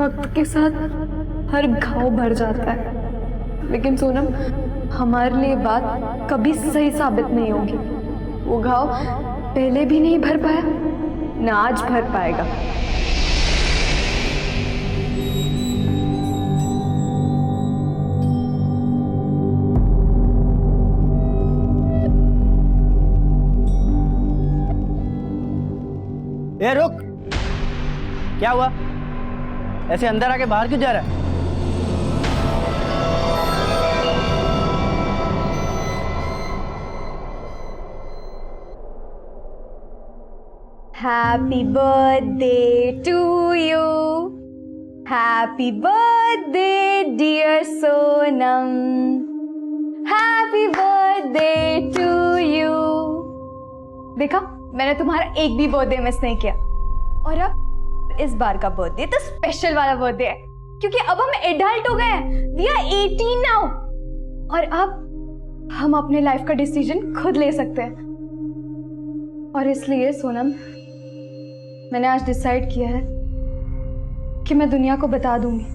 वक्त के साथ हर घाव भर जाता है, लेकिन सोनम हमारे लिए बात कभी सही साबित नहीं होगी। वो घाव पहले भी नहीं भर पाया, ना आज भर पाएगा। ए रुक, क्या हुआ? ऐसे अंदर आके बाहर क्यों जा रहा है? Happy birthday to you. Happy birthday dear Sonam. Happy birthday to you. देखा, मैंने तुम्हारा एक भी बर्थडे मिस नहीं किया। और अब इस बार का बर्थडे तो स्पेशल वाला बर्थडे है, क्योंकि अब हम एडल्ट हो गए हैं। We are 18 now. और अब हम अपने लाइफ का डिसीजन खुद ले सकते हैं। और इसलिए सोनम, मैंने आज डिसाइड किया है कि मैं दुनिया को बता दूंगी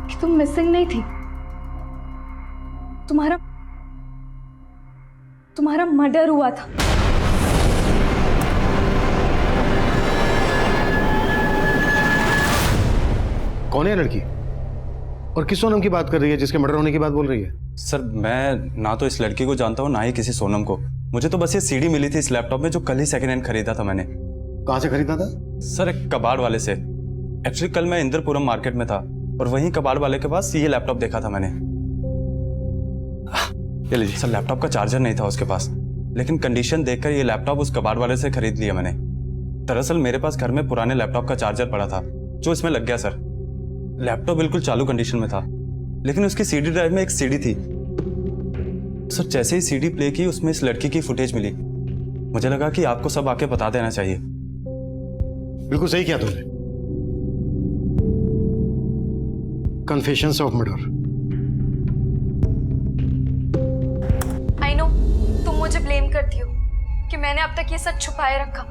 कि तुम मिसिंग नहीं थी। तुम्हारा मर्डर हुआ था। कौन है लड़की और किस सोनम की बात कर रही है जिसके मर्डर होने की बात बोल रही है? सर, मैं ना तो इस लड़की को जानता हूँ ना ही किसी सोनम को। मुझे तो बस ये सीडी मिली थी इस लैपटॉप में, जो कल ही सेकंड हैंड खरीदा था मैंने। कहाँ से खरीदा था? सर, एक कबाड़ वाले से। एक्चुअली कल मैं इंद्रपुरम मार्केट में था और वहीं कबाड़ वाले के पास ये लैपटॉप देखा था मैंने। ये लीजिए सर, लैपटॉप का चार्जर नहीं था उसके पास, लेकिन कंडीशन देखकर ये लैपटॉप उस कबाड़ वाले से खरीद लिया मैंने। दरअसल मेरे पास घर में पुराने लैपटॉप का चार्जर पड़ा था जो इसमें लग गया सर। लैपटॉप बिल्कुल चालू कंडीशन में था, लेकिन उसकी सीडी ड्राइव में एक सीडी थी। सर, जैसे ही सीडी प्ले की उसमें इस लड़की की फुटेज मिली। मुझे लगा कि आपको सब आके बता देना चाहिए। बिल्कुल सही किया तुमने। Confessions of murder. I know तुम मुझे ब्लेम करती हो कि मैंने अब तक ये सच छुपाए रखा,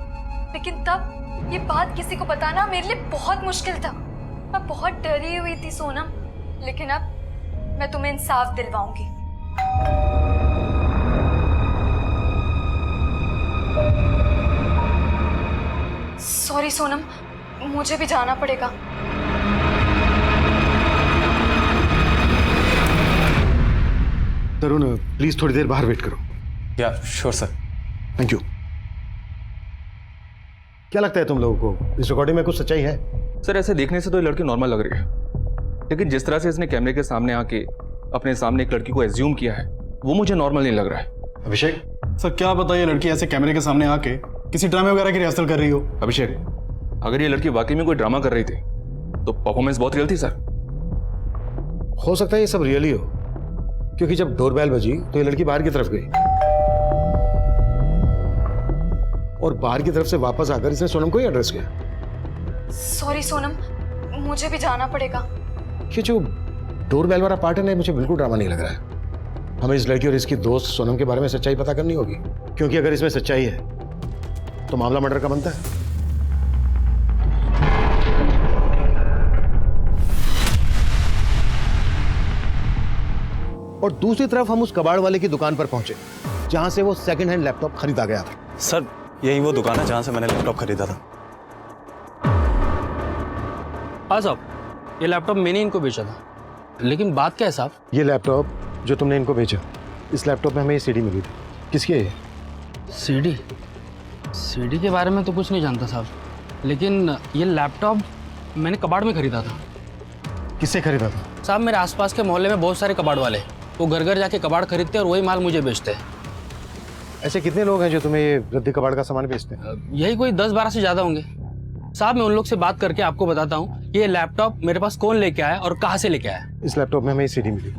लेकिन तब ये बात किसी को बताना मेरे लिए बहुत मुश्किल था। मैं बहुत डरी हुई थी सोनम, लेकिन अब मैं तुम्हें इंसाफ दिलवाऊंगी। सॉरी सोनम, मुझे भी जाना पड़ेगा। तरुण, प्लीज थोड़ी देर बाहर वेट करो। या श्योर सर। Thank you. क्या लगता है तुम लोगों को, इस रिकॉर्डिंग में कुछ सच्चाई है? सर, ऐसे देखने से तो ये लड़की नॉर्मल लग रही है, लेकिन जिस तरह से इसने कैमरे के सामने आके अपने सामने एक लड़की को एज्यूम किया है, वो मुझे नॉर्मल नहीं लग रहा है। अभिषेक सर, क्या पता ये लड़की ऐसे कैमरे के सामने आके किसी ड्रामे वगैरह की रिहर्सल कर रही हो। अभिषेक, अगर ये लड़की वाकई में कोई ड्रामा कर रही थी तो परफॉर्मेंस बहुत रियल थी सर। हो सकता है ये सब रियल ही हो, क्योंकि जब डोरबेल बजी तो ये लड़की बाहर की तरफ गई और बाहर की तरफ से वापस आकर इसने सोनम को ही एड्रेस किया। सॉरी सोनम, मुझे भी जाना पड़ेगा। ये जो डोरबेल वाला पार्ट है ना, मुझे बिल्कुल ड्रामा नहीं लग रहा है। हमें इस लड़की और इसकी दोस्त सोनम के बारे में सच्चाई पता करनी होगी, क्योंकि अगर इसमें सच्चाई है तो मामला मर्डर का बनता है। और दूसरी तरफ हम उस कबाड़ वाले की दुकान पर पहुंचे जहां से वो सेकंड हैंड लैपटॉप खरीदा गया था। सर, यही वो दुकान है जहां से मैंने लैपटॉप खरीदा था। हाँ साहब, ये लैपटॉप मैंने इनको बेचा था, लेकिन बात क्या है साहब? ये लैपटॉप जो तुमने इनको बेचा, इस लैपटॉप में हमें ये सीडी मिली थी। किसकी है ये? सीडी? सीडी के बारे में तो कुछ नहीं जानता साहब, लेकिन ये लैपटॉप मैंने कबाड़ में खरीदा था। किससे खरीदा था? साहब, मेरे आसपास के मोहल्ले में बहुत सारे कबाड़ वाले, वो घर घर जाके कबाड़ खरीदते हैं और वही माल मुझे बेचते हैं। ऐसे कितने लोग हैं जो तुम्हें ये रद्दी कबाड़ का सामान बेचते हैं? यही कोई 10-12 से ज़्यादा होंगे साहब। मैं उन लोग से बात करके आपको बताता हूँ कि ये लैपटॉप मेरे पास कौन लेके आया और कहाँ से लेके आया। इस लैपटॉप में हमें सीडी मिली।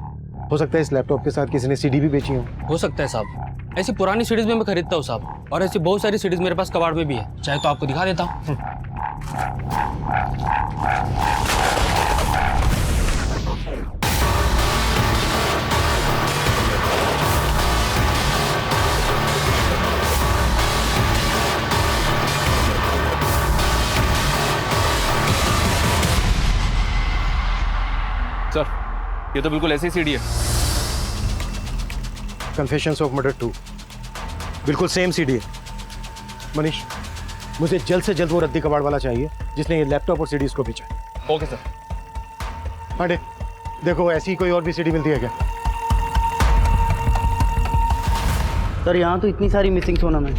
हो सकता है इस लैपटॉप के साथ किसी ने सीडी भी बेची हो सकता है साहब। ऐसी पुरानी सीडीज में मैं खरीदता हूँ साहब, और ऐसी बहुत सारी सीडीज मेरे पास कबाड़ में भी है, चाहे तो आपको दिखा देता हूँ। ये तो बिल्कुल ऐसी सीडी है। कन्फेशंस ऑफ मर्डर 2 बिल्कुल सेम सीडी है। मनीष, मुझे जल्द से जल्द वो रद्दी कबाड़ वाला चाहिए जिसने ये लैपटॉप और सीडीज को बेचा है। Okay sir. पांडे, देखो ऐसी कोई और भी सीडी मिलती है क्या? सर यहाँ तो इतनी सारी मिसिंग सोनम है,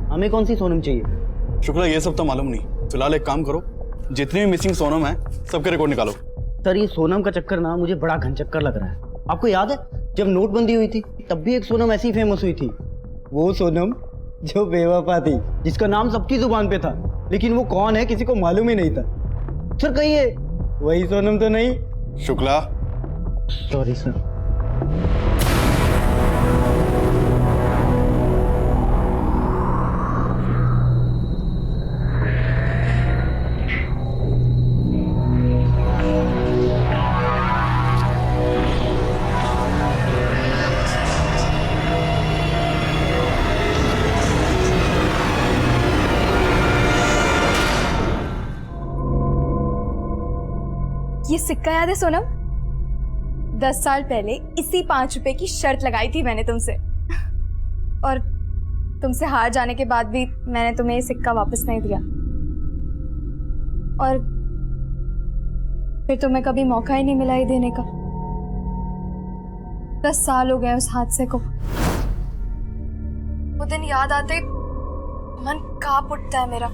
हमें कौन सी सोनम चाहिए? शुक्ला, ये सब तो मालूम नहीं। फिलहाल एक काम करो, जितनी भी मिसिंग सोनम है सबके रिकॉर्ड निकालो। सर ये सोनम का चक्कर ना मुझे बड़ा घनचक्कर लग रहा है। आपको याद है जब नोटबंदी हुई थी तब भी एक सोनम ऐसी फेमस हुई थी, वो सोनम जो बेवफा थी, जिसका नाम सबकी जुबान पे था, लेकिन वो कौन है किसी को मालूम ही नहीं था। सर कहिए वही सोनम तो नहीं? Shukla, sorry sir. ये सिक्का याद है सोनम? 10 साल पहले इसी 5 रुपए की शर्त लगाई थी मैंने तुमसे, और तुमसे हार जाने के बाद भी मैंने तुम्हें ये सिक्का वापस नहीं दिया, और फिर तुम्हें कभी मौका ही नहीं मिला ये देने का। 10 साल हो गए उस हादसे को। वो दिन याद आते मन कांप उठता है मेरा।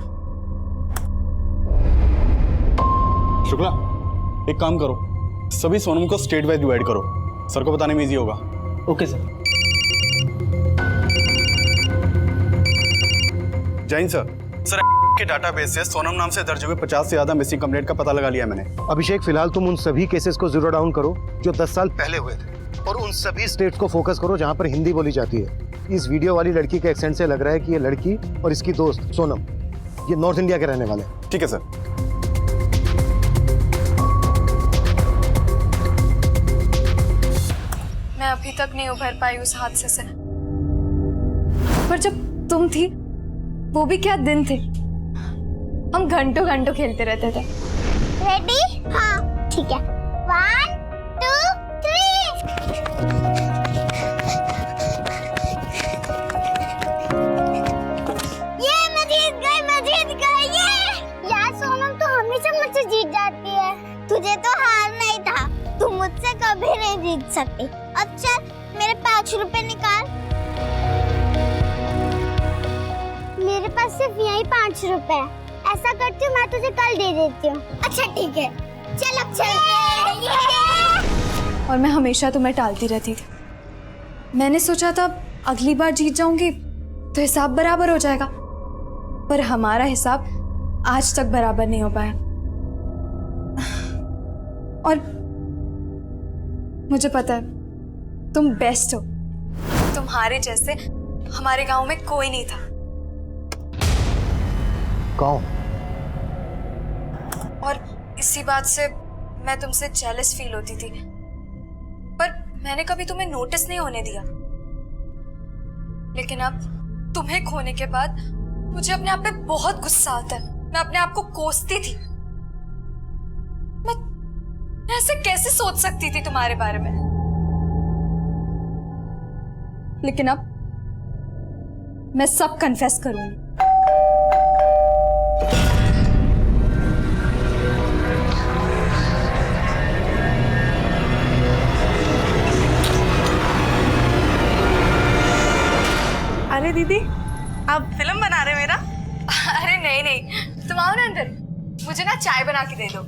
शुक्ला, एक काम करो, सभी सोनम को स्टेट वाइज डिवाइड करो, सर को बताने में इजी होगा। Okay sir. जैन सर, के डाटाबेस से सोनम नाम से दर्ज हुए 50 से ज्यादा मिसिंग कंप्लेंट का पता लगा लिया मैंने। अभिषेक, फिलहाल तुम उन सभी केसेस को जीरो डाउन करो जो 10 साल पहले हुए थे, और उन सभी स्टेट्स को फोकस करो जहां पर हिंदी बोली जाती है। इस वीडियो वाली लड़की के एक्सेंट से लग रहा है कि ये लड़की और इसकी दोस्त सोनम ये नॉर्थ इंडिया के रहने वाले हैं। ठीक है सर। मैं अभी तक नहीं उभर पाई उस हादसे से, पर जब तुम थी वो भी क्या दिन थे। हम घंटों घंटों खेलते रहते थे। रेडी? हाँ ठीक है। 1 2 3। ये मैं जीत गई ये। यार सोनम तो हमेशा मुझसे जीत जाती है, तुझे तो हार नहीं था, तू मुझसे कभी नहीं जीत सकती। अच्छा मेरे 5 रुपए निकाल। मेरे पास सिर्फ यही 5 रुपए है। ऐसा करती हूँ, मैं तुझे कल दे देती हूँ। अच्छा ठीक है, चल अब चल। और मैं हमेशा तुम्हें टालती रहती थी। मैंने सोचा था अगली बार जीत जाऊंगी तो हिसाब बराबर हो जाएगा, पर हमारा हिसाब आज तक बराबर नहीं हो पाया। और मुझे पता है तुम बेस्ट हो, तुम्हारे जैसे हमारे गांव में कोई नहीं था। कौन? और इसी बात से मैं तुमसे जेलस फील होती थी, पर मैंने कभी तुम्हें नोटिस नहीं होने दिया। लेकिन अब तुम्हें खोने के बाद मुझे अपने आप पे बहुत गुस्सा आता है। मैं अपने आप को कोसती थी। मैं ऐसे कैसे सोच सकती थी तुम्हारे बारे में। लेकिन अब मैं सब कन्फेस करूंगी। अरे दीदी, आप फिल्म बना रहे मेरा? अरे नहीं नहीं, तुम आओ ना अंदर, मुझे ना चाय बना के दे दो।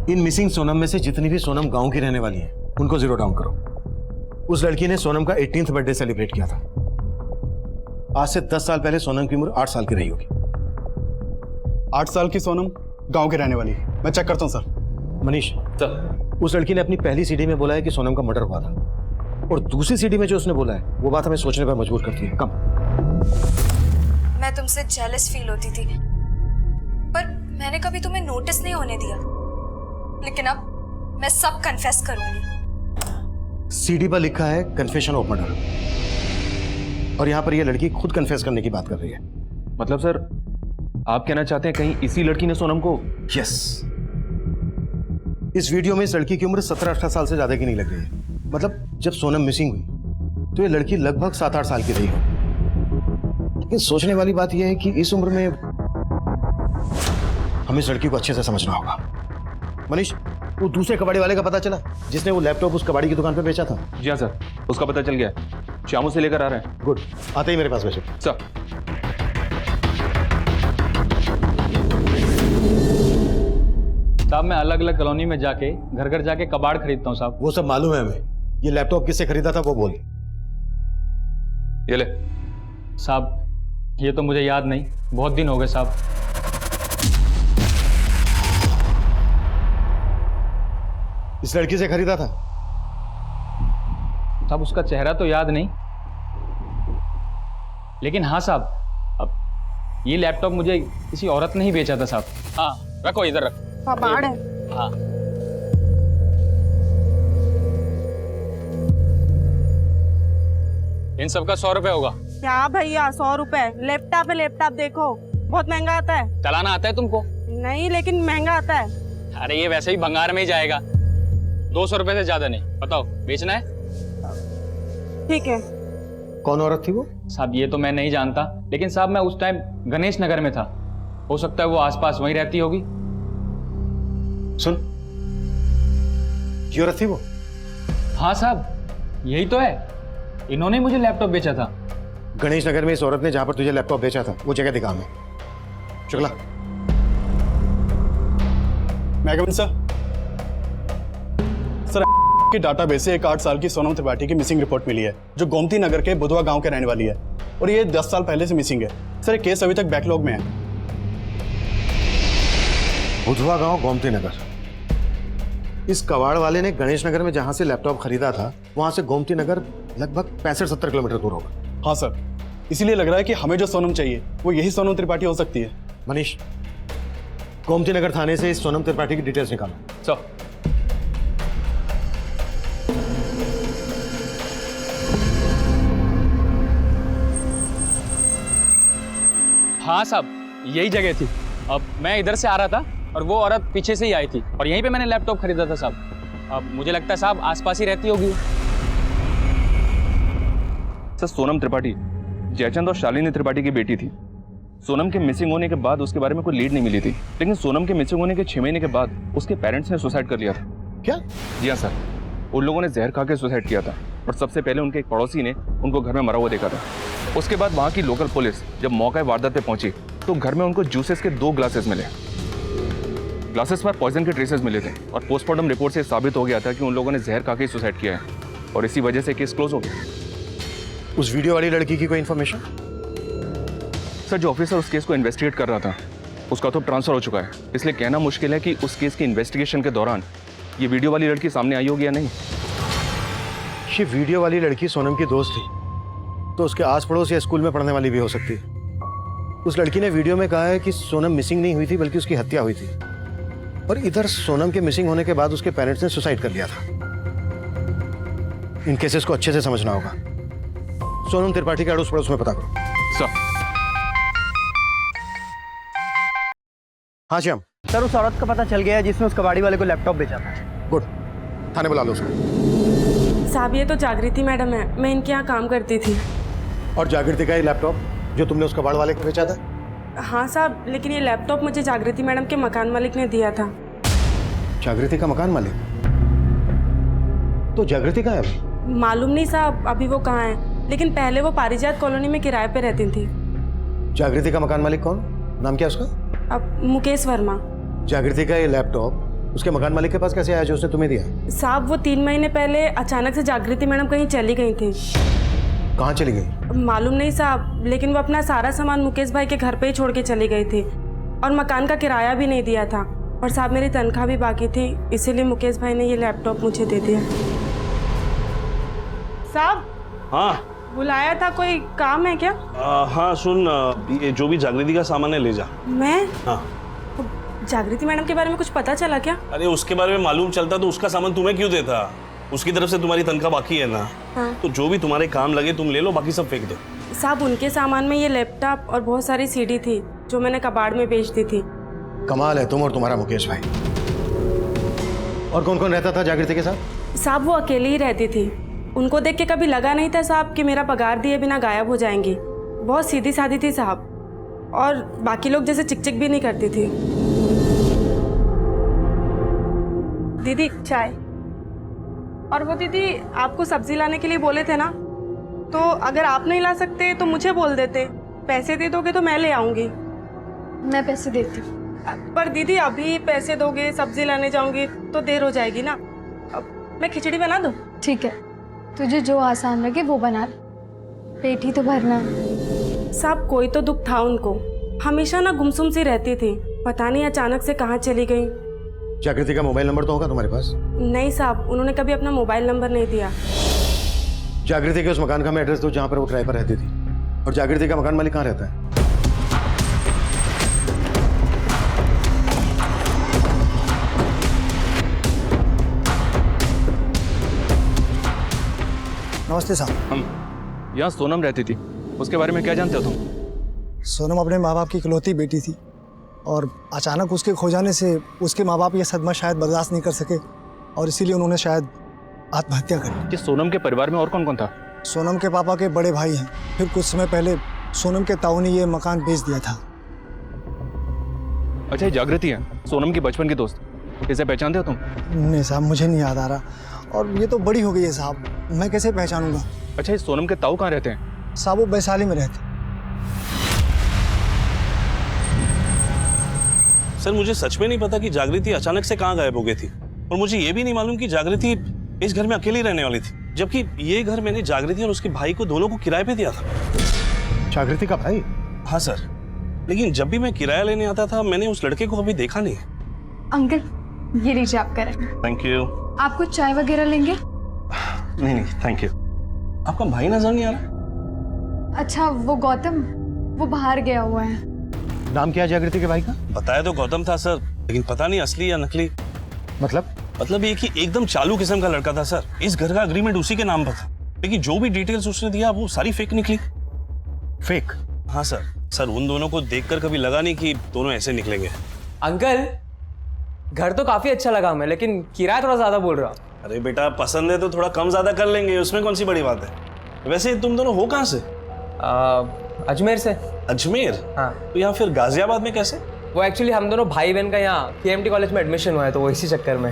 इन मिसिंग सोनम में से जितनी भी सोनम गांव की रहने वाली हैं उनको जीरो डाउन करो। उस लड़की ने सोनम का 18th बर्थडे सेलिब्रेट किया था। आज से 10 साल पहले सोनम की उम्र 8 साल की रही होगी। 8 साल की सोनम गांव के रहने वाली है। मैं चेक करता हूँ सर। मनीष, सर उस लड़की ने अपनी पहली सीडी में बोला है कि सोनम का मर्डर हुआ था, और दूसरी सीडी में जो उसने बोला है वो बात हमें सोचने पर मजबूर करती है। कम। मैं तुमसे जेलस फील होती थी, पर मैंने कभी तुम्हें नोटिस नहीं होने दिया। लेकिन अब मैं सब कन्फेस करूंगी। सीडी पर लिखा है कन्फेशन ऑफ मर्डर, और यहाँ पर ये लड़की खुद कन्फेस करने की बात कर रही है। मतलब सर आप कहना चाहते हैं कहीं इसी लड़की ने सोनम को? यस, इस वीडियो में इस लड़की की उम्र 17-18 साल से ज्यादा की नहीं लग रही है। मतलब जब सोनम मिसिंग हुई तो ये लड़की लगभग 7-8 साल की रही हो। लेकिन सोचने वाली बात यह है कि इस उम्र में हमें इस लड़की को अच्छे से समझना होगा। मनीष, वो दूसरे कबाड़ी वाले का पता चला जिसने वो लैपटॉप उस कबाड़ी की दुकान पे बेचा था? जी हाँ सर, उसका पता चल गया है। शामू से लेकर आ रहे हैं। गुड, आते ही मेरे पास भेजो। सर साहब मैं अलग अलग कॉलोनी में जाके घर घर जाके कबाड़ खरीदता हूँ साहब। वो सब मालूम है हमें। ये लैपटॉप किससे खरीदा था वो बोल। ये ले। साहब ये तो मुझे याद नहीं, बहुत दिन हो गए साहब। इस लड़की से खरीदा था? साहब उसका चेहरा तो याद नहीं, लेकिन हाँ साहब, अब ये लैपटॉप मुझे किसी औरत ने ही बेचा था साहब। हाँ रखो, इधर रखो। कबाड़ है। हाँ इन सबका 100 रुपए होगा। क्या भैया 100 रुपए? लैपटॉप है, लैपटॉप देखो बहुत महंगा आता है। चलाना आता है तुमको? नहीं, लेकिन महंगा आता है। अरे ये वैसे ही भंगार में ही जाएगा, 200 रुपए से ज्यादा नहीं। बताओ बेचना है? ठीक है। कौन औरत थी वो? साहब ये तो मैं नहीं जानता, लेकिन साहब मैं उस टाइम गणेश नगर में था, हो सकता है वो आसपास वहीं रहती होगी। सुन, ये औरत थी वो? हाँ साहब यही तो है, इन्होंने मुझे लैपटॉप बेचा था। गणेश नगर में इस औरत ने जहां पर तुझे लैपटॉप बेचा था वो जगह दिखा हमें। शुक्ला। मैं कमिंग सर। सर की डाटाबेस से एक 8 साल की सोनम त्रिपाठी की मिसिंग रिपोर्ट मिली है, जो गोमती नगर के बुधवा गांव के रहने वाली है, और ये 10 साल पहले से मिसिंग है। सर ये केस अभी तक बैकलॉग में है। बुधवा गांव, गोमती नगर। इस कबाड़ वाले ने गणेश नगर में जहां से लैपटॉप खरीदा था वहां से गोमती नगर लगभग 65-70 किलोमीटर दूर होगा। हाँ सर, इसीलिए लग रहा है कि हमें जो सोनम चाहिए वो यही सोनम त्रिपाठी हो सकती है। मनीष, गोमती नगर थाने से इस सोनम त्रिपाठी की डिटेल्स निकालो। सर हाँ साहब यही जगह थी। अब मैं इधर से आ रहा था और वो औरत पीछे से ही आई थी, और यहीं पे मैंने लैपटॉप खरीदा था साहब। अब मुझे लगता है साहब आसपास ही रहती होगी। सर सोनम त्रिपाठी जयचंद और शालिनी त्रिपाठी की बेटी थी। सोनम के मिसिंग होने के बाद उसके बारे में कोई लीड नहीं मिली थी, लेकिन सोनम के मिसिंग होने के 6 महीने के बाद उसके पेरेंट्स ने सुसाइड कर लिया था। क्या? जी हाँ सर, उन लोगों ने जहर खा के सुसाइड किया था, और सबसे पहले उनके एक पड़ोसी ने उनको घर में मरा हुआ देखा था। उसके बाद वहाँ की लोकल पुलिस जब मौका वारदात पे पहुंची तो घर में उनको जूसेस के 2 ग्लासेस मिले। ग्लासेस पर पॉइजन के ट्रेसेस मिले थे, और पोस्टमार्टम रिपोर्ट से साबित हो गया था कि उन लोगों ने जहर खा के सुसाइड किया है, और इसी वजह से केस क्लोज हो गया। उस वीडियो वाली लड़की की कोई इन्फॉर्मेशन? सर जो ऑफिसर उस केस को इन्वेस्टिगेट कर रहा था उसका तो ट्रांसफर हो चुका है, इसलिए कहना मुश्किल है कि उस केस की इन्वेस्टिगेशन के दौरान ये वीडियो वाली लड़की सामने आई होगी या नहीं। ये वीडियो वाली लड़की सोनम की दोस्त थी, तो उसके आस पड़ोस या स्कूल में पढ़ने वाली भी हो सकती है। उस लड़की ने वीडियो में कहा है कि सोनम मिसिंग नहीं हुई थी बल्कि उसकी हत्या हुई थी, और इधर सोनम के मिसिंग होने के बाद उसके पेरेंट्स ने सुसाइड कर लिया था। इन केसेस को अच्छे से समझना होगा। सोनम त्रिपाठी के अड़ोस पड़ोस में पता करो। सर हाँ श्याम। सर उस औरत का पता चल गया है जिसने उस कबाड़ी वाले को लैपटॉप बेचा था। गुड, थाने बुला लो उसको। साहब ये तो जागृति मैडम है, मैं इनके यहाँ काम करती थी। और जागृति का ये लैपटॉप जो तुमने उस कबाड़ वाले को बेचा था? हाँ साहब, लेकिन ये लैपटॉप मुझे जागृति मैडम के मकान मालिक ने दिया था। जागृति का मकान मालिक? तो जागृति कहाँ है अभी? मालूम नहीं साहब अभी वो कहाँ है, लेकिन पहले वो पारिजात कॉलोनी में किराए पे रहती थी। जागृति का मकान मालिक कौन? नाम क्या उसका? अब मुकेश वर्मा। जागृति का ये लैपटॉप उसके मकान मालिक के पास कैसे आया जो उसने तुम्हें दिया? साहब वो 3 महीने पहले अचानक से जागृति मैडम कहीं चली गई थी। कहाँ चली गई? मालूम नहीं साहब, लेकिन वो अपना सारा सामान मुकेश भाई के घर पे ही छोड़ के चली गई थी, और मकान का किराया भी नहीं दिया था, और साहब मेरी तनख्वाह भी बाकी थी, इसीलिए मुकेश भाई ने ये लैपटॉप मुझे दे दिया। साहब हाँ बुलाया था, कोई काम है क्या? हाँ सुन, ये जो भी जागृति का सामान है ले जा। मैं? हाँ। जागृति मैडम के बारे में कुछ पता चला क्या? अरे उसके बारे में मालूम चलता तो उसका सामान तुम्हें क्यों देता? उसकी तरफ से तुम्हारी तनख्वाह बाकी है ना। हाँ। तो जो भी तुम्हारे काम लगे तुम ले लो, बाकी सब फेंक दो। साहब उनके सामान में ये लैपटॉप और बहुत सारी सीडी थी, जो मैंने कबाड़ में बेच दी थी। कमाल है तुम और तुम्हारा मुकेश भाई। और कौन कौन रहता था जागृति के साथ? साहब वो अकेली ही रहती थी। उनको देख के कभी लगा नहीं था साहब कि मेरा पगार दिए बिना गायब हो जाएंगी। बहुत सीधी सादी थी साहब, और बाकी लोग जैसे चिक भी नहीं करती थी। दीदी चाय। और वो दीदी आपको सब्जी लाने के लिए बोले थे ना, तो अगर आप नहीं ला सकते तो मुझे बोल देते। पैसे दे दोगे तो मैं ले आऊंगी। मैं पैसे देती हूँ। पर दीदी अभी पैसे दोगे, सब्जी लाने जाऊंगी तो देर हो जाएगी ना। अब मैं खिचड़ी बना दूं? ठीक है, तुझे जो आसान लगे वो बना ले, पेट ही तो भरना है। साहब कोई तो दुख था उनको, हमेशा ना गुमसुम सी रहती थी, पता नहीं अचानक से कहाँ चली गई। जागृति का मोबाइल नंबर तो होगा तुम्हारे पास? नहीं साहब, उन्होंने कभी अपना मोबाइल नंबर नहीं दिया। जागृति के उस मकान का मैं एड्रेस दो जहाँ पर वो किराए पर रहती थी। और जागृति का मकान मालिक कहाँ रहता है? नमस्ते साहब। हम यहाँ सोनम रहती थी, उसके बारे में क्या जानते हो तुम? सोनम अपने माँ बाप की इकलौती बेटी थी और अचानक उसके खो जाने से उसके माँ बाप ये सदमा शायद बर्दाश्त नहीं कर सके और इसीलिए उन्होंने शायद आत्महत्या करी। कि सोनम के परिवार में और कौन कौन था? सोनम के पापा के बड़े भाई हैं, फिर कुछ समय पहले सोनम के ताऊ ने ये मकान बेच दिया था। अच्छा, ये जागृति है सोनम की बचपन की दोस्त, इसे पहचानते हो तुम? नहीं साहब, मुझे नहीं याद आ रहा, और ये तो बड़ी हो गई है साहब, मैं कैसे पहचानूंगा। अच्छा, ये सोनम के ताऊ कहाँ रहते हैं? साहब वो वैशाली में रहते। सर मुझे सच में नहीं पता कि जागृति अचानक से कहाँ गायब हो गई थी, और मुझे ये भी नहीं मालूम कि जागृति इस घर में अकेली रहने वाली थी, जबकि ये घर मैंने जागृति और उसके भाई को दोनों को किराए पे दिया था। जागृति का भाई? हाँ सर, लेकिन जब भी मैं किराया लेने आता था मैंने उस लड़के को कभी देखा नहीं। अंकल ये लीजिए आप करें। Thank you. आपको चाय वगैरह लेंगे? नहीं थैंक यू। आपका भाई नजर नहीं आ रहा? अच्छा वो गौतम, वो बाहर गया हुआ है। नाम क्या है जागृति के भाई का? बताया तो गौतम था सर, लेकिन पता नहीं असली या नकली। मतलब ये कि एकदम चालू किस्म का लड़का था सर। इस घर का एग्रीमेंट उसी के नाम पर था, लेकिन जो भी डिटेल्स उसने दिया वो सारी फेक निकली। फेक? हाँ सर उन दोनों को देखकर कभी लगा नहीं कि दोनों ऐसे निकलेंगे। अंकल घर तो काफी अच्छा लगा हमें, लेकिन किराया थोड़ा ज्यादा बोल रहा। अरे बेटा पसंद है तो थोड़ा कम ज्यादा कर लेंगे, उसमें कौन सी बड़ी बात है। वैसे तुम दोनों हो कहाँ से? अजमेर से। अजमेर? हाँ। तो यहाँ फिर गाजियाबाद में कैसे? वो एक्चुअली हम दोनों भाई बहन का यहाँ KMT कॉलेज में एडमिशन हुआ है, तो वो इसी चक्कर में।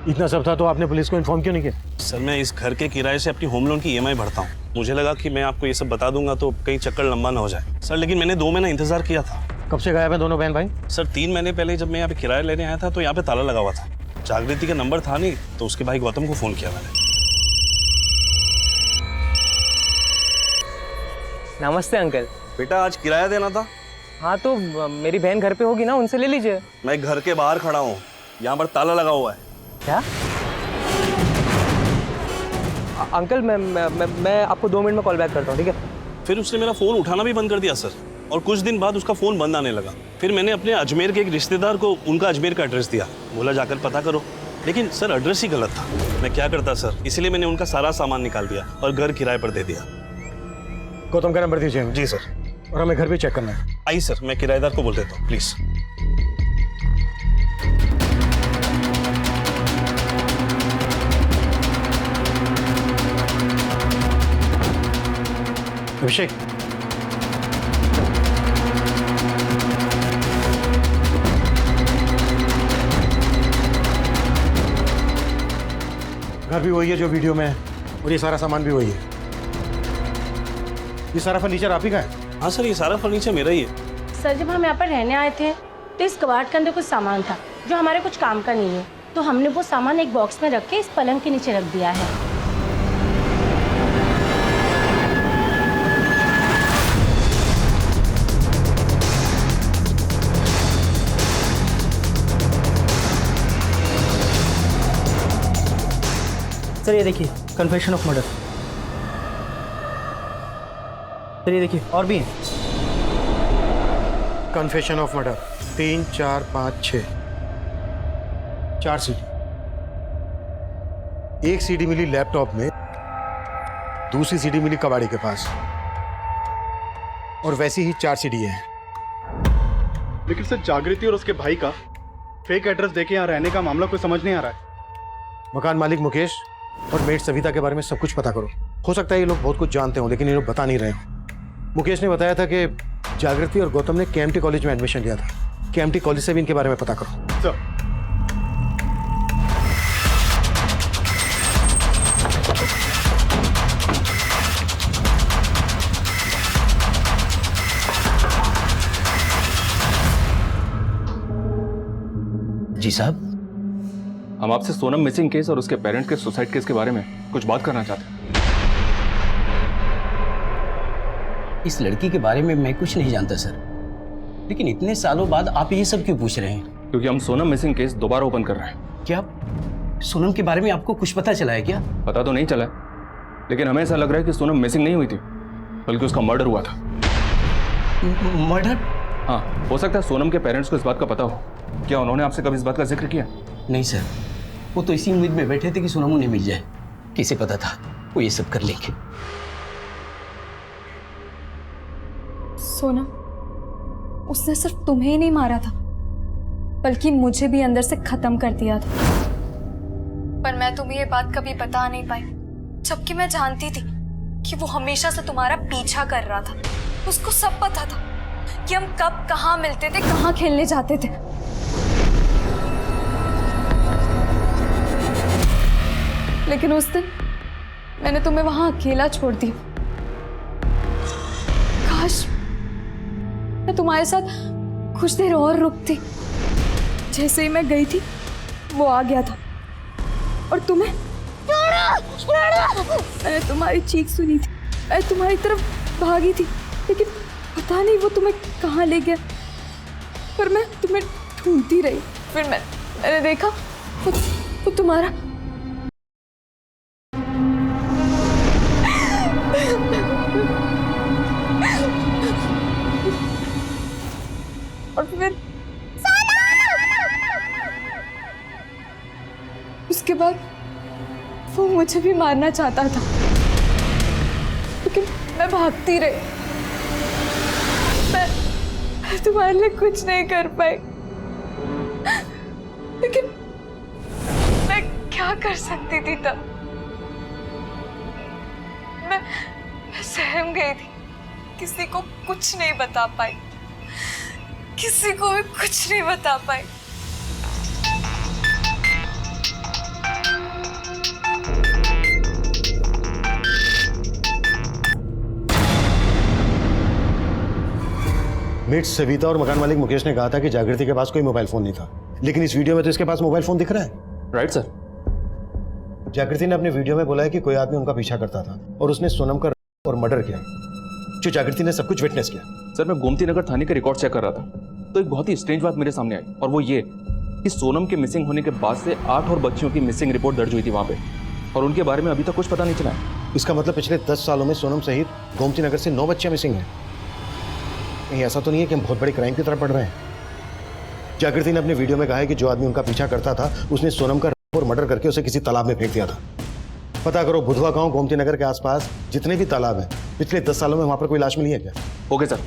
इतना सब था तो आपने पुलिस को इन्फॉर्म क्यों नहीं किया? सर मैं इस घर के किराए से अपनी होम लोन की EMI भरता हूँ। मुझे लगा कि मैं आपको ये सब बता दूंगा तो कहीं चक्कर लंबा ना हो जाए सर, लेकिन मैंने 2 महीना इंतजार किया था। कब से गायब है दोनों बहन भाई? सर 3 महीने पहले जब मैं यहाँ पे किराया लेने आया था तो यहाँ पे ताला लगा हुआ था। जागृति का नंबर था नहीं, तो उसके भाई गौतम को फोन किया मैंने। नमस्ते अंकल। बेटा आज किराया देना था। हाँ तो मेरी बहन घर पे होगी ना, उनसे ले लीजिए। मैं घर के बाहर खड़ा हूँ, यहाँ पर ताला लगा हुआ है। क्या? अंकल मैं आपको 2 मिनट में कॉल बैक करता हूँ, ठीक है? फिर उसने मेरा फ़ोन उठाना भी बंद कर दिया सर, और कुछ दिन बाद उसका फ़ोन बंद आने लगा। फिर मैंने अपने अजमेर के एक रिश्तेदार को उनका अजमेर का एड्रेस दिया, बोला जाकर पता करो, लेकिन सर एड्रेस ही गलत था। मैं क्या करता सर, इसलिए मैंने उनका सारा सामान निकाल दिया और घर किराए पर दे दिया। गौतम का नंबर दीजिए। जी सर। और हमें घर भी चेक करना है। आई सर, मैं किराएदार को बोल देता हूँ प्लीज़। अभिषेक, घर भी वही है जो वीडियो में है और ये सारा सामान भी वही है। ये सारा फर्नीचर आप ही का है? हाँ सर, ये सारा फर्नीचर मेरा ही है। सर जब हम यहाँ पर रहने आए थे तो इस कबाड़ के अंदर कुछ सामान था जो हमारे कुछ काम का नहीं है, तो हमने वो सामान एक बॉक्स में रख के इस पलंग के नीचे रख दिया है। सर ये देखिए, कन्फेशन ऑफ मर्डर। सर ये देखिए और भी हैं। Confession of murder 3, 4, 5, 6 4 CD. एक सीडी मिली लैपटॉप में, दूसरी सीडी मिली कबाड़ी के पास, और वैसी ही 4 सीडी है। लेकिन सर जागृति और उसके भाई का फेक एड्रेस देके यहाँ रहने का मामला कोई समझ नहीं आ रहा है। मकान मालिक मुकेश और मेड सविता के बारे में सब कुछ पता करो। हो सकता है ये लोग बहुत कुछ जानते हो लेकिन ये लोग बता नहीं रहे हो। मुकेश ने बताया था कि जागृति और गौतम ने केएमटी कॉलेज में एडमिशन लिया था। केएमटी कॉलेज से भी इनके बारे में पता करो। सर जी साहब। हम आपसे सोनम मिसिंग केस और उसके पेरेंट्स के सुसाइड केस के बारे में कुछ बात करना चाहते हैं। इस लड़की के बारे में मैं कुछ नहीं जानता सर, लेकिन इतने सालों बाद आप ये सब क्यों पूछ रहे हैं? क्योंकि हम सोनम मिसिंग केस दोबारा ओपन कर रहे हैं। क्या सोनम के बारे में आपको कुछ पता चला है क्या? पता तो नहीं चला, लेकिन हमें ऐसा लग रहा है कि सोनम मिसिंग नहीं हुई थी, बल्कि उसका मर्डर हुआ था। मर्डर? हाँ, हो सकता है सोनम के पेरेंट्स को इस बात का पता हो। क्या उन्होंने आपसे कभी इस बात का जिक्र किया? नहीं सर, वो तो इसी उम्मीद में बैठे थे कि सोनम उन्हें मिल जाए। किसे पता था वो ये सब कर लेंगे। सोनम, उसने सिर्फ तुम्हें ही नहीं मारा था, बल्कि मुझे भी अंदर से खत्म कर दिया था। पर मैं तुम्हें ये बात कभी बता नहीं पाई, जबकि मैं जानती थी कि वो हमेशा से तुम्हारा पीछा कर रहा था। उसको सब पता था कि हम कब कहाँ मिलते थे, कहाँ खेलने जाते थे। लेकिन उस दिन मैंने तुम्हें वहां अकेला छोड़ दिया। काश मैं तुम्हारे साथ कुछ देर और रुकती। जैसे ही मैं गई थी वो आ गया था और तुम्हें मैंने तुम्हारी चीख सुनी थी। मैं तुम्हारी तरफ भागी थी, लेकिन पता नहीं वो तुम्हें कहाँ ले गया। पर मैं तुम्हें ढूंढती रही। फिर मैंने देखा वो तुम्हारा और फिर उसके बाद वो मुझे भी मारना चाहता था, लेकिन मैं भागती रही। मैं तुम्हारे लिए कुछ नहीं कर पाई, लेकिन मैं क्या कर सकती थी तब? मैं सहम गई थी। किसी को कुछ नहीं बता पाई, किसी को भी कुछ नहीं बता पाई। मेट सविता और मकान मालिक मुकेश ने कहा था कि जागृति के पास कोई मोबाइल फोन नहीं था, लेकिन इस वीडियो में तो इसके पास मोबाइल फोन दिख रहा है। Right sir. जागृति ने अपने वीडियो में बोला है कि कोई आदमी उनका पीछा करता था और उसने सोनम का और मर्डर किया, जो जागृति ने सब कुछ विटनेस किया। सर, मैं गोमती नगर थाने के रिकॉर्ड चेक कर रहा था तो एक बहुत ही स्ट्रेंज बात मेरे सामने आई, और वो ये कि सोनम के मिसिंग होने के बाद से 8 और बच्चियों की मिसिंग रिपोर्ट दर्ज हुई थी वहाँ पे, और उनके बारे में अभी तक कुछ पता नहीं चला है। इसका मतलब पिछले 10 सालों में सोनम सहित गोमती नगर से 9 बच्चियां मिसिंग हैं। कहीं ऐसा तो नहीं है कि हम बहुत बड़े क्राइम की तरफ पड़ रहे हैं? जागृति ने अपने वीडियो में कहा है कि जो आदमी उनका पीछा करता था उसने सोनम का और मर्डर करके उसे किसी तालाब में फेंक दिया था। पता करो बुधवा गांव गोमती नगर के आसपास जितने भी तालाब हैं, पिछले 10 सालों में वहां पर कोई लाश मिली है क्या? Okay sir.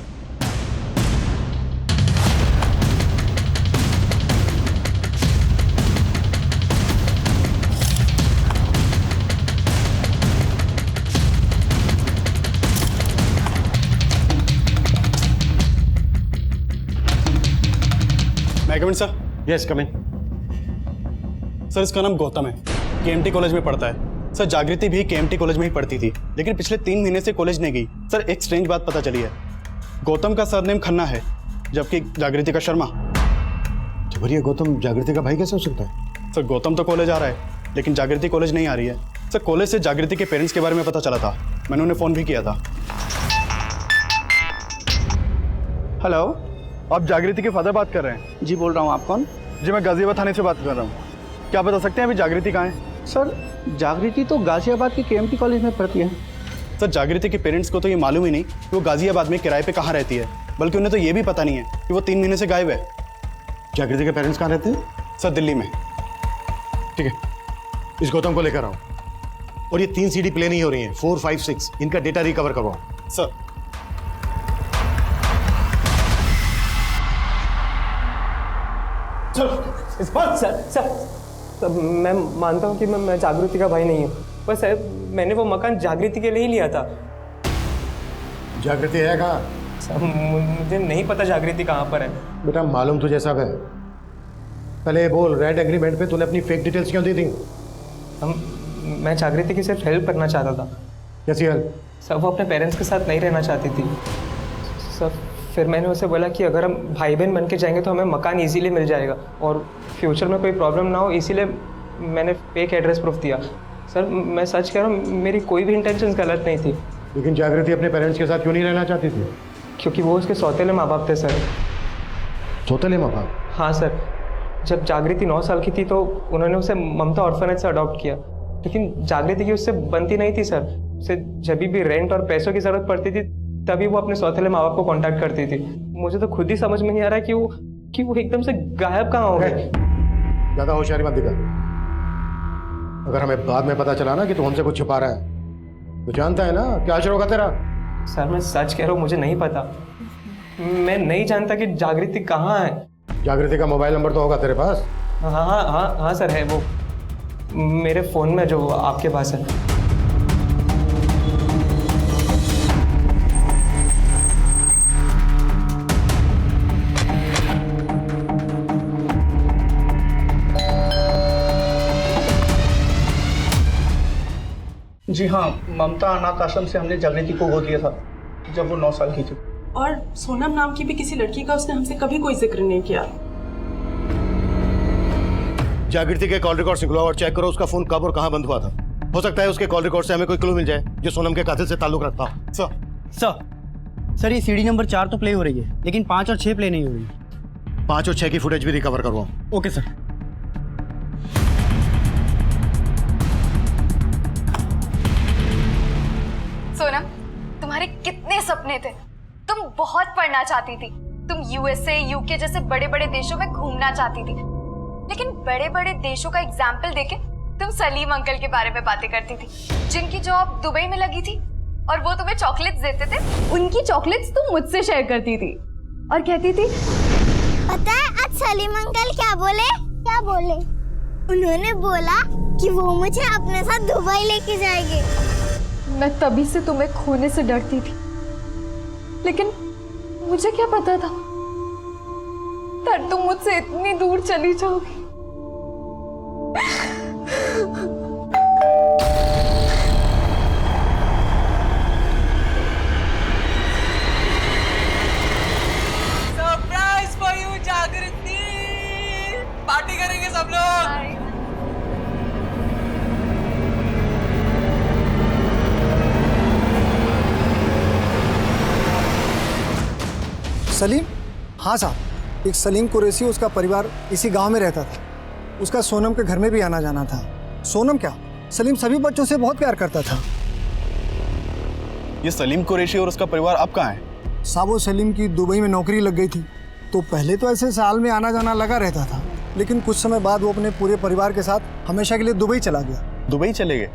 मैं coming sir? Yes coming. Sir इसका नाम गौतम है, केएमटी कॉलेज में पढ़ता है। सर जागृति भी केएमटी कॉलेज में ही पढ़ती थी, लेकिन पिछले 3 महीने से कॉलेज नहीं गई। सर एक स्ट्रेंज बात पता चली है, गौतम का सरनेम खन्ना है जबकि जागृति का शर्मा। जबर ये गौतम जागृति का भाई कैसे हो सकता है? सर गौतम तो कॉलेज आ रहा है, लेकिन जागृति कॉलेज नहीं आ रही है। सर कॉलेज से जागृति के पेरेंट्स के बारे में पता चला था, मैंने उन्हें फ़ोन भी किया था। हेलो, आप जागृति के फादर बात कर रहे हैं? जी बोल रहा हूँ। आप कौन? जी मैं गाजियाबाद थाने से बात कर रहा हूँ। क्या बता सकते हैं अभी जागृति कहाँ है? सर जागृति तो गाजियाबाद के केएमटी कॉलेज में पढ़ती है। सर जागृति के पेरेंट्स को तो ये मालूम ही नहीं कि वो गाजियाबाद में किराए पे कहाँ रहती है, बल्कि उन्हें तो ये भी पता नहीं है कि वो 3 महीने से गायब है। जागृति के पेरेंट्स कहाँ रहते हैं? सर दिल्ली में। ठीक है, इस गौतम को लेकर आओ और ये 3 सीडी प्ले नहीं हो रही हैं, 4, 5, 6 इनका डेटा रिकवर करवाओ। सर सर मैं मानता हूँ कि मैं जागृति का भाई नहीं हूँ, पर सर मैंने वो मकान जागृति के लिए ही लिया था। जागृति है कहाँ? सर मुझे नहीं पता जागृति कहाँ पर है। बेटा मालूम तुझे सब है, पहले बोल रेंट एग्रीमेंट पे तूने अपनी फेक डिटेल्स क्यों दी थी? मैं जागृति की सिर्फ हेल्प करना चाहता था। कैसी हेल्प? सर वो अपने पेरेंट्स के साथ नहीं रहना चाहती थी सर। फिर मैंने उसे बोला कि अगर हम भाई बहन बन के जाएंगे तो हमें मकान इजीली मिल जाएगा और फ्यूचर में कोई प्रॉब्लम ना हो, इसीलिए मैंने फेक एड्रेस प्रूफ दिया। सर मैं सच कह रहा हूँ, मेरी कोई भी इंटेंशन गलत नहीं थी। लेकिन जागृति अपने पेरेंट्स के साथ क्यों नहीं रहना चाहती थी? क्योंकि वो उसके सौतेले माँ बाप थे सर। सौतेले माँ बाप? हाँ सर, जब जागृति 9 साल की थी तो उन्होंने उसे ममता ऑर्फनेज से अडॉप्ट किया, लेकिन जागृति की उससे बनती नहीं थी सर। उसे जब भी रेंट और पैसों की ज़रूरत पड़ती थी तभी वो अपने सौतेले माँ बाप को कांटेक्ट करती थी। मुझे तो खुद ही समझ में नहीं आ रहा कि वो एकदम से गायब कहाँ हो गए। ज़्यादा होशियारी मत दिखा। अगर हमें बाद में पता चला ना कि तू हमसे कुछ छुपा रहा है तो जानता है ना क्या असर होगा तेरा। सर मैं सच कह रहा हूँ, मुझे नहीं पता। मैं नहीं जानता कि जागृति कहाँ है। जागृति का मोबाइल नंबर तो होगा तेरे पास? हाँ सर है, वो मेरे फ़ोन में जो आपके पास है। जी हाँ, ममता अनाथ आश्रम से हमने जागृति को गोद लिया था जब वो 9 साल की थी। और सोनम नाम की भी किसी लड़की का उसने हमसे कभी कोई जिक्र नहीं किया। जागृति के कॉल रिकॉर्ड निकलो और चेक करो उसका फोन कब और कहाँ बंद हुआ था। हो सकता है उसके कॉल रिकॉर्ड से हमें कोई क्लू मिल जाए जो सोनम के कातिल से ताल्लुक रखता हो। सर ये सीडी नंबर 4 तो प्ले हो रही है, लेकिन 5 और 6 प्ले नहीं हो रही। 5 और 6 की फुटेज भी रिकवर करवाओ। Okay sir. सोनम, तुम्हारे कितने सपने थे। तुम बहुत पढ़ना चाहती थी, तुम यूएसए यूके जैसे बड़े बड़े देशों में घूमना चाहती थी, लेकिन बड़े बड़े देशों का एग्जाम्पल देके तुम सलीम अंकल के बारे में बातें करती थी, जिनकी जॉब दुबई में लगी थी और वो तुम्हें चॉकलेट्स देते थे। उनकी चॉकलेट्स तुम मुझसे शेयर करती थी और कहती थी, पता है आज सलीम अंकल क्या बोले? क्या बोले? उन्होंने बोला कि वो मुझे अपने साथ दुबई लेके जाएंगे। मैं तभी से तुम्हें खोने से डरती थी, लेकिन मुझे क्या पता था तुम मुझसे इतनी दूर चली जाओगी। सरप्राइज फॉर यू जागृति, पार्टी करेंगे सब लोग। सलीम? हाँ साहब, एक सलीम कुरैशी, उसका परिवार इसी गांव में रहता था। उसका सोनम के घर में भी आना जाना था। सोनम क्या, सलीम सभी बच्चों से बहुत प्यार करता था। ये सलीम कुरैशी और उसका परिवार अब कहाँ है? साहब वो सलीम की दुबई में नौकरी लग गई थी, तो पहले तो ऐसे साल में आना जाना लगा रहता था, लेकिन कुछ समय बाद वो अपने पूरे परिवार के साथ हमेशा के लिए दुबई चला गया। दुबई चले गए?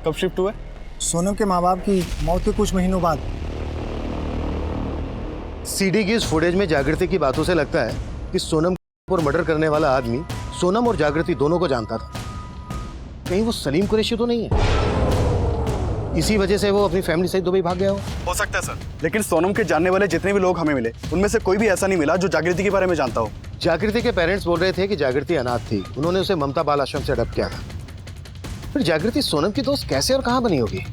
कब शिफ्ट हुए? सोनम के माँ बाप की मौत के कुछ महीनों बाद। सीडी की इस फुटेज में जागृति की बातों से लगता है कि सोनम पर मर्डर करने वाला आदमी सोनम और जागृति दोनों को जानता था। कहीं वो सलीम कुरैशी तो नहीं है? इसी वजह से वो अपनी फैमिली सहित दुबई भाग गया हो सकता है सर, लेकिन सोनम के जानने वाले जितने भी लोग हमें मिले उनमें से कोई भी ऐसा नहीं मिला जो जागृति के बारे में जानता हो। जागृति के पेरेंट्स बोल रहे थे कि जागृति अनाथ थी, उन्होंने उसे ममता बाल आश्रम से अडॉप्ट किया था। फिर जागृति सोनम की दोस्त कैसे और कहां बनी होगी?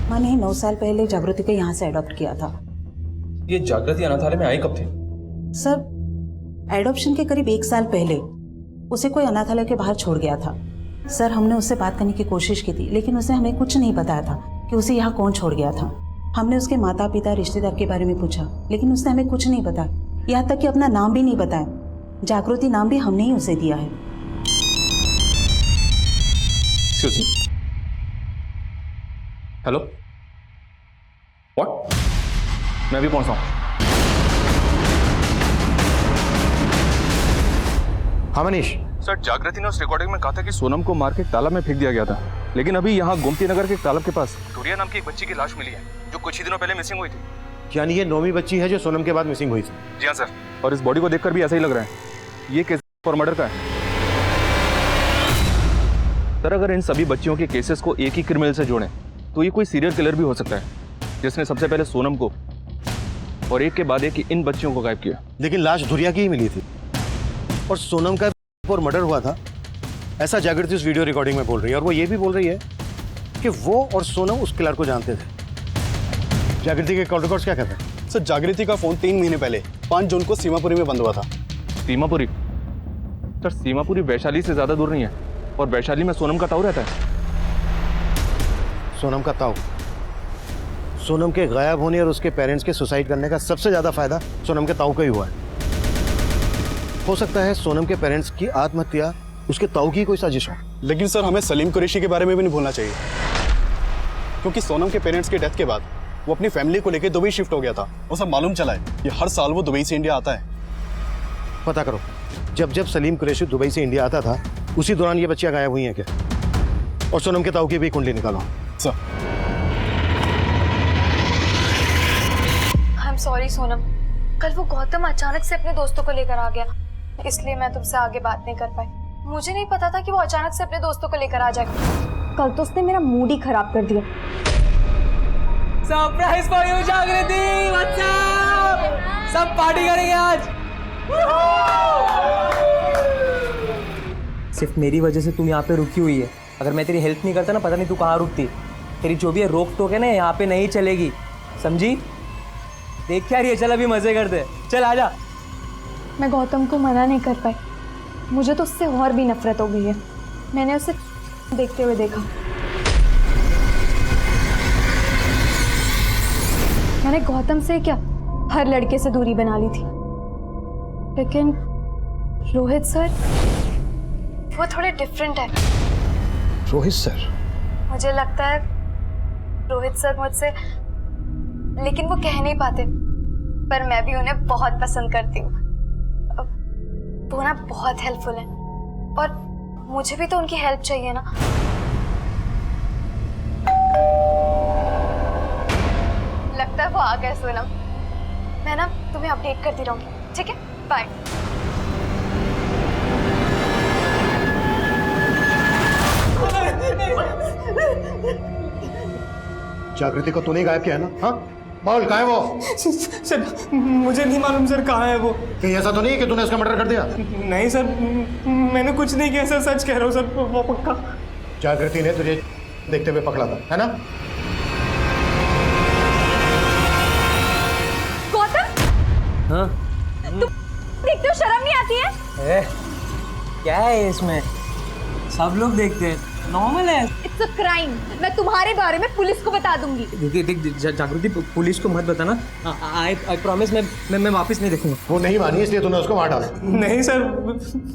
मैंने 9 साल पहले जागृति को यहाँ से अडॉप्ट किया था। ये जागृति अनाथालय में आई कब थी? सर एडॉप्शन के करीब 1 साल पहले उसे कोई अनाथालय के बाहर छोड़ गया था। सर हमने उससे बात करने की कोशिश की थी, लेकिन उसे हमें कुछ नहीं बताया था कि उसे यहाँ कौन छोड़ गया था। हमने उसके माता पिता रिश्तेदार के बारे में पूछा, लेकिन उसने हमें कुछ नहीं बताया, यहाँ तक कि अपना नाम भी नहीं बताया। जागृति नाम भी हमने ही उसे दिया है। Hello, what? मैं अभी पहुंचता हूँ। हाँ मनीष, सर जागृति ने उस रिकॉर्डिंग में कहा था कि सोनम को मार के तालाब में फेंक दिया गया था, लेकिन अभी यहाँ गोमती नगर के तालाब के पास धुरिया नाम की एक बच्ची की लाश मिली है जो कुछ ही दिनों पहले मिसिंग हुई थी। यानी ये 9वीं बच्ची है जो सोनम के बाद मिसिंग हुई थी? जी हाँ सर, और इस बॉडी को देखकर भी ऐसा ही लग रहा है ये केस फॉर मर्डर का है। सर अगर इन सभी बच्चियों के केसेस को एक ही क्रिमिनल से जोड़ें तो ये कोई सीरियल किलर भी हो सकता है जिसने सबसे पहले सोनम को और एक के बाद एक इन बच्चियों को गायब किया। लेकिन लाश धुरिया की ही मिली थी और सोनम का और मर्डर हुआ था, ऐसा जागृति उस वीडियो रिकॉर्डिंग में बोल रही है। और वो ये भी बोल रही है कि वो और सोनम उस किलर को जानते थे। जागृति के कॉल रिकॉर्ड्स क्या कहते हैं? सर जागृति का फोन 3 महीने पहले 5 जून को सीमापुरी में बंद हुआ था। सीमापुरी? सर सीमापुरी वैशाली से ज्यादा दूर नहीं है और वैशाली में सोनम का ताऊ रहता है। सोनम का ताऊ? सोनम के गायब होने और उसके पेरेंट्स के सुसाइड करने का सबसे ज्यादा फायदा सोनम के ताऊ का ही हुआ है। हो सकता है सोनम के पेरेंट्स की आत्महत्या उसके ताऊ की कोई साजिश हो। लेकिन सर हमें सलीम कुरैशी के बारे में भी नहीं भूलना चाहिए, क्योंकि सोनम के पेरेंट्स की डेथ के बाद वो अपनी फैमिली को लेकर दुबई शिफ्ट हो गया था। वो सब मालूम चला है कि हर साल वो दुबई से इंडिया आता है। पता करो जब जब सलीम कुरैशी दुबई से इंडिया आता था उसी दौरान ये बच्चियां गायब हुई हैं क्या? और सोनम के ताऊ की भी कुंडली निकालो। Sir I am sorry Sonam, कल वो गौतम अचानक से अपने दोस्तों को लेकर आ गया, इसलिए मैं तुमसे आगे बात नहीं कर पाई। मुझे नहीं पता था कि वो अचानक से अपने दोस्तों को लेकर आ जाएगा। कल तो उसने मेरा मूड ही खराब कर दिया। सरप्राइज फॉर यू जागृति, व्हाट्स अप? सब पार्टी करेंगे आज। सिर्फ मेरी वजह से तुम यहाँ पे रुकी हुई है। अगर मैं तेरी हेल्प नहीं करता ना, पता नहीं तू कहाँ रुकती। तेरी जो भी है रोक टोक है ना यहाँ पे नहीं चलेगी, समझी? देख क्या रही है, चल अभी मजे करते, चल आजा। मैं गौतम को मना नहीं कर पाई, मुझे तो उससे और भी नफरत हो गई है। मैंने उसे देखते हुए देखा, मैंने गौतम से क्या हर लड़के से दूरी बना ली थी, लेकिन रोहित सर वो थोड़े डिफरेंट है। रोहित सर? मुझे लगता है रोहित सर मुझसे, लेकिन वो कह नहीं पाते, पर मैं भी उन्हें बहुत पसंद करती हूँ। वो ना बहुत हेल्पफुल है और मुझे भी तो उनकी हेल्प चाहिए ना। लगता है वो आ गए सोनम। मैं ना तुम्हें अपडेट करती रहूंगी, ठीक है? बाय। जागृति को तूने गायब किया है ना? हाँ बोल, कहाँ है वो? सर मुझे नहीं मालूम सर कहाँ है वो। कहीं ऐसा तो नहीं कि तूने उसका मर्डर कर दिया? नहीं सर, मैंने कुछ नहीं किया सर, सच कह रहा हूँ सर, वो पक्का। जागृति ने तुझे देखते हुए पकड़ा था, है ना? गौतम, हाँ तुम देखते हो, शर्म नहीं आती है? क्या है इसमें? सब लोग देखते हैं, नॉर्मल है। It's a crime. मैं तुम्हारे बारे में पुलिस को बता दूंगी। देख जागृति, पुलिस को मत बताना। आई प्रॉमिस, मैं वापस नहीं देखूंगा। वो नहीं मानी इसलिए तूने उसको मार डाला? नहीं सर,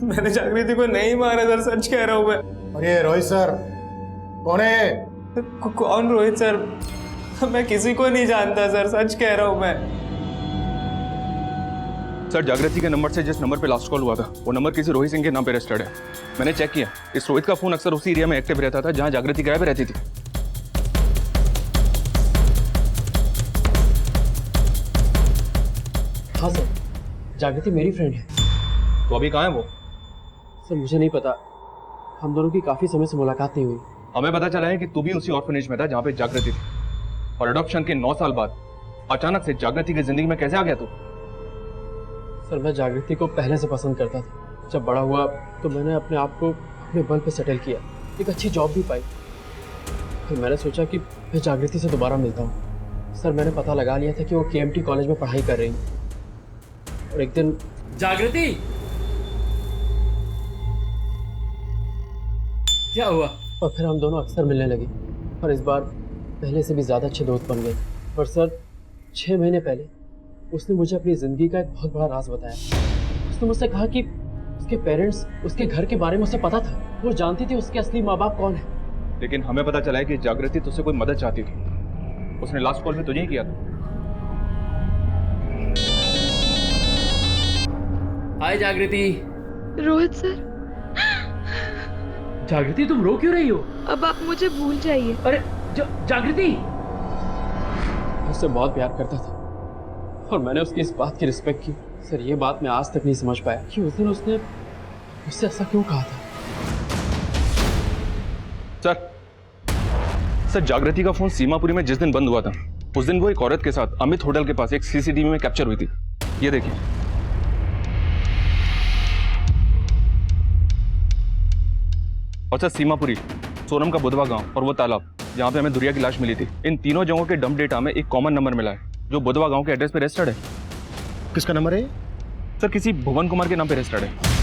मैंने जागृति को नहीं मारा सर, सच कह रहा हूँ मैं। अरे रोहित सर कौन है? कौन रोहित सर? मैं किसी को नहीं जानता सर, सच कह रहा हूँ मैं। सर जागृति के नंबर से जिस नंबर पे लास्ट कॉल हुआ था वो नंबर किसी रोहित सिंह के नाम पे रजिस्टर्ड है। मैंने चेक किया, इस रोहित का फोन अक्सर उसी एरिया में एक्टिव रहता था जहां जागृति गायब रहती थी। हाँ सर, जागृति मेरी फ्रेंड है। तो अभी कहाँ है वो? सर मुझे नहीं पता, हम दोनों की काफ़ी समय से मुलाकात नहीं हुई। हमें पता चला है कि तू भी उसी ऑर्फनेज में था जहाँ पे जागृति थी, और अडॉप्शन के 9 साल बाद अचानक से जागृति की जिंदगी में कैसे आ गया तू? सर मैं जागृति को पहले से पसंद करता था। जब बड़ा हुआ तो मैंने अपने आप को अपने बल पे सेटल किया, एक अच्छी जॉब भी पाई। फिर मैंने सोचा कि मैं जागृति से दोबारा मिलता हूँ। सर मैंने पता लगा लिया था कि वो KMT कॉलेज में पढ़ाई कर रही है। और एक दिन जागृति, क्या हुआ? और फिर हम दोनों अक्सर मिलने लगे और इस बार पहले से भी ज़्यादा अच्छे दोस्त बन गए। पर सर 6 महीने पहले उसने मुझे अपनी ज़िंदगी का एक बहुत बड़ा राज बताया। उसने मुझसे कहा कि उसके पेरेंट्स उसके घर के बारे में उसे पता था, वो जानती थी उसके असली माँ बाप कौन है। लेकिन हमें पता चला है कि जागृति तुझसे कोई मदद चाहती थी, उसने लास्ट कॉल में तुझे ही किया था। हाय जागृति। रोहित सर, जागृति तुम रो क्यों रही हो? अब आप मुझे भूल जाइए। अरे जागृति, उससे बहुत प्यार करता था और मैंने उसकी इस बात की रिस्पेक्ट की। सर ये बात मैं आज तक नहीं समझ पाया कि उस दिन उसने मुझसे ऐसा क्यों कहा था। सर जागृति का फोन सीमापुरी में जिस दिन बंद हुआ था उस दिन वो एक औरत के साथ अमित होटल के पास एक सीसीटीवी में कैप्चर हुई थी। ये देखिए। और सर सीमापुरी, सोनम का बुधवा गांव और वो तालाब जहां पे हमें दुरिया की लाश मिली थी, इन तीनों जगहों के डंप डेटा में एक कॉमन नंबर मिला है जो बुधवा गांव के एड्रेस पे रजिस्टर्ड है। किसका नंबर है? सर किसी भुवन कुमार के नाम पे रजिस्टर्ड है।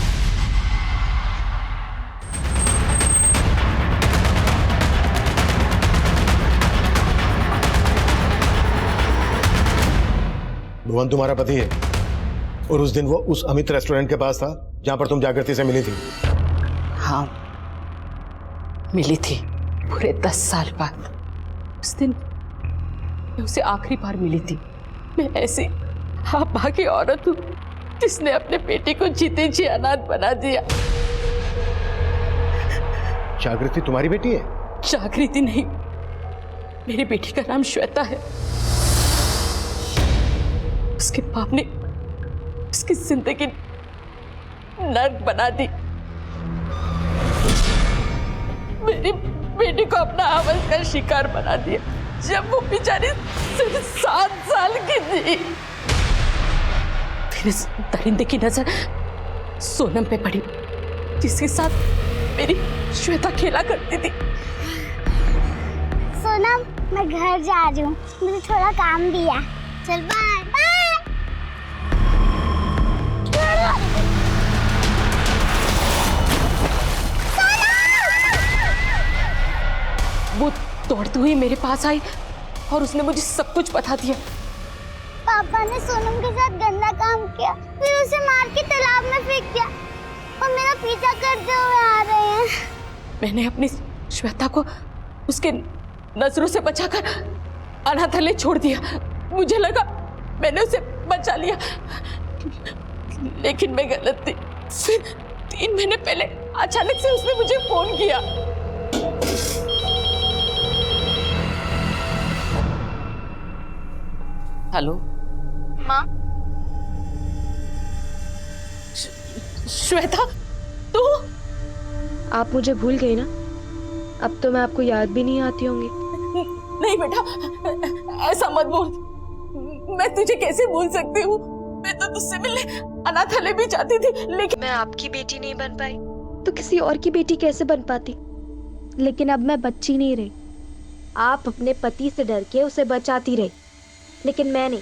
भुवन तुम्हारा पति है और उस दिन वो उस अमित रेस्टोरेंट के पास था जहां पर तुम जागृति से मिली थी। हाँ, मिली थी पूरे 10 साल बाद। उस दिन मैं उसे आखिरी बार मिली थी। मैं ऐसी भागी औरत हूँ जिसने अपने बेटे को जीते जी अनाथ बना दिया। जागृति तुम्हारी बेटी है? जागृति नहीं, मेरी बेटी का नाम श्वेता है। उसके बाप ने उसकी जिंदगी नर्क बना दी। मेरी बेटी को अपना हवस का शिकार बना दिया जब वो बेचारी सिर्फ 7 साल की थी। फिर इस दरिंदे की नजर सोनम पे पड़ी जिसके साथ मेरी श्वेता खेला करती थी। सोनम, मैं घर जा रही हूँ, मुझे थोड़ा काम दिया। चल बाय बाय। वो दौड़ती हुई मेरे पास आई और उसने मुझे सब कुछ बता दिया। पापा ने सोनम के साथ गंदा काम किया, फिर उसे मार के तालाब में फेंक दिया और मेरा पीछा करते हुए आ रहे हैं। मैंने अपनी श्वेता को उसके नजरों से बचाकर अनाथालय छोड़ दिया। मुझे लगा मैंने उसे बचा लिया, लेकिन मैं गलत थी। फिर 3 महीने पहले अचानक से उसने मुझे फोन किया। हेलो माँ। श्वेता, तू? आप मुझे भूल गई ना? अब तो मैं आपको याद भी नहीं आती होंगी। नहीं बेटा, ऐसा मत बोल। मैं तुझे कैसे भूल सकती हूँ? मैं तो तुझसे मिलने अनाथालय भी जाती थी, लेकिन मैं आपकी बेटी नहीं बन पाई तो किसी और की बेटी कैसे बन पाती? लेकिन अब मैं बच्ची नहीं रही। आप अपने पति से डर के उसे बचाती रही, लेकिन मैं नहीं।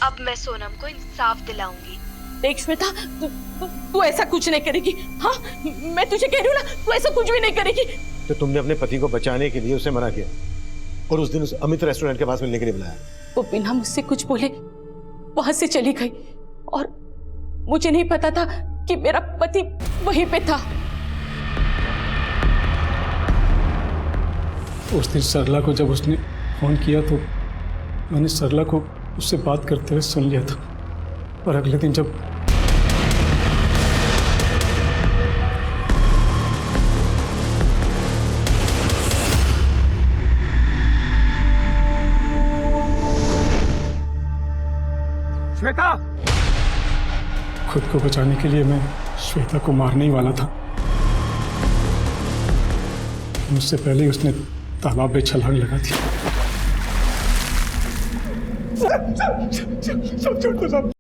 अब मैं सोनम को इंसाफ दिलाऊंगी। देख श्वेता, तू ऐसा कुछ नहीं करेगी। हाँ, मैं तुझे कह रही हूँ ना, तू ऐसा कुछ भी नहीं करेगी। तो तुमने अपने पति को बचाने के लिए उसे मना किया और उस दिन उस अमित रेस्टोरेंट के पास मिलने के लिए बुलाया। वो बिना मुझसे कुछ बोले वहां से चली गई और मुझे नहीं पता था कि मेरा पति वहीं पे था। उस दिन सरला को जब उसने फोन किया तो मैंने सरला को उससे बात करते हुए सुन लिया था, और अगले दिन जब श्वेता, खुद को बचाने के लिए मैं श्वेता को मारने ही वाला था। मुझसे पहले ही उसने तालाब में छलांग लगा दी। सब छोड़ दो, सब